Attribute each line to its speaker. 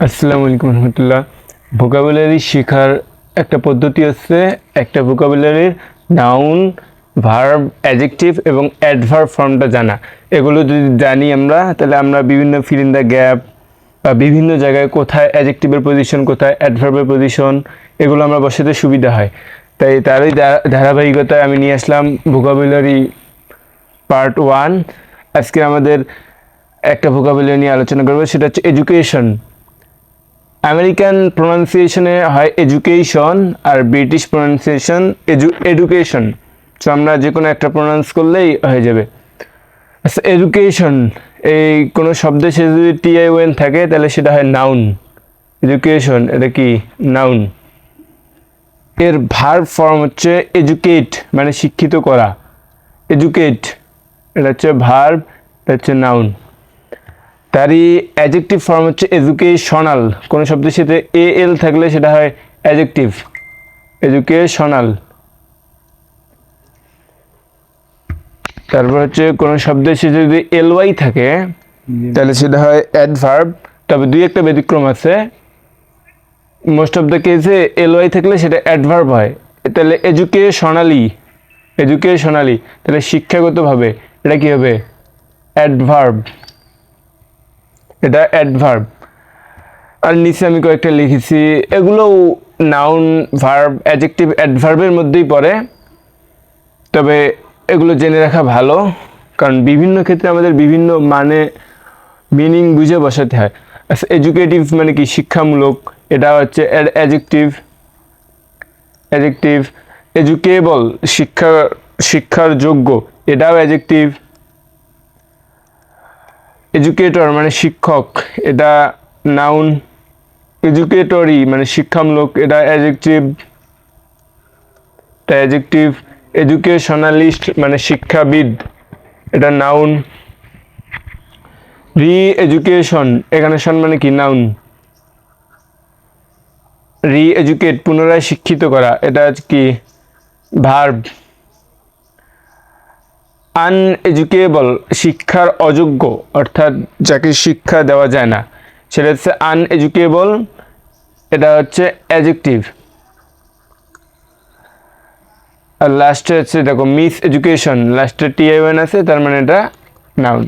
Speaker 1: আসসালামু আলাইকুম রহমতুল্লাহ। ভোকাবুলারি শেখার একটা পদ্ধতি হচ্ছে একটা ভোকাবুলারির নাউন, ভার্ব, অ্যাডজেক্টিভ এবং অ্যাডভার্ব ফর্মটা জানা। এগুলো যদি জানি আমরা, তাহলে আমরা বিভিন্ন ফিল ইন দ্য গ্যাপ বা বিভিন্ন জায়গায় কোথায় অ্যাডজেক্টিভের পজিশন, কোথায় অ্যাডভার্বের পজিশন, এগুলো আমরা বসাতে সুবিধা হয়। তাই তারই ধারাবাহিকতায় আমি নিয়ে আসলাম ভোকাবুলারি পার্ট 1। আজকে আমাদের একটা ভোকাবুলারি নিয়ে আলোচনা করবো, সেটা হচ্ছে এডুকেশন। আমেরিকান প্রোনাউন্সিয়েশনে হয় এডুকেশন, আর ব্রিটিশ প্রোনাউন্সিয়েশন এডুকেশন। সো আমরা যে কোনো একটা প্রোনাউন্স করলেই হয়ে যাবে। আচ্ছা, এডুকেশন, এই কোনো শব্দে সে যদি TION থাকে তাহলে সেটা হয় নাউন। এডুকেশন এটা কি? নাউন। এর ভার্ব ফর্ম হচ্ছে এডুকেট, মানে শিক্ষিত করা। এডুকেট এটা হচ্ছে ভার্ব, এটা হচ্ছে নাউন। তারই অ্যাডজেক্টিভ ফর্ম হচ্ছে এডুকেশনাল। কোনো শব্দের সাথে AL থাকলে সেটা হয় অ্যাডজেক্টিভ, এডুকেশনাল। তারপর হচ্ছে কোনো শব্দের সাথে যদি LY থাকে তাহলে সেটা হয় অ্যাডভার্ব। তবে দুই একটা ব্যতিক্রম আছে। মোস্ট অফ দ্য কেসে LY থাকলে সেটা অ্যাডভার্ব হয়। তাহলে এডুকেশনালি তাহলে শিক্ষাগতভাবে এটা কি হবে? অ্যাডভার্ব। এটা অ্যাডভার্ব। আর নিচে আমি কয়েকটা লিখেছি, এগুলোও নাউন, ভার্ব, অ্যাডজেক্টিভ, অ্যাডভার্বের মধ্যেই পড়ে। তবে এগুলো জেনে রাখা ভালো, কারণ বিভিন্ন ক্ষেত্রে আমাদের বিভিন্ন মানে মিনিং বুঝে বসাতে হয়। আচ্ছা, এডুকেটিভ মানে কি? শিক্ষামূলক। এটা হচ্ছে অ্যাডজেক্টিভ। এডুকেবল শিক্ষার যোগ্য, এটাও অ্যাডজেক্টিভ। এডুকেটর মানে শিক্ষক, এটা নাউন। এডুকেটরি মানে শিক্ষামূলক, এটা অ্যাডজেক্টিভ। এডুকেশনালিস্ট মানে শিক্ষাবিদ, এটা নাউন। রি এডুকেশন, এখানে শন মানে কি? নাউন। রি এডুকেট পুনরায় শিক্ষিত করা, এটা কি? ভার্ব। আনএডুকেবল শিক্ষার অযোগ্য, অর্থাৎ যাকে শিক্ষা দেওয়া যায় না, সেটা হচ্ছে আনএডুকেবল, এটা হচ্ছে অ্যাডজেক্টিভ। আর লাস্টে হচ্ছে দেখো মিস এডুকেশন, লাস্টে TION আছে, তার মানে এটা নাউন।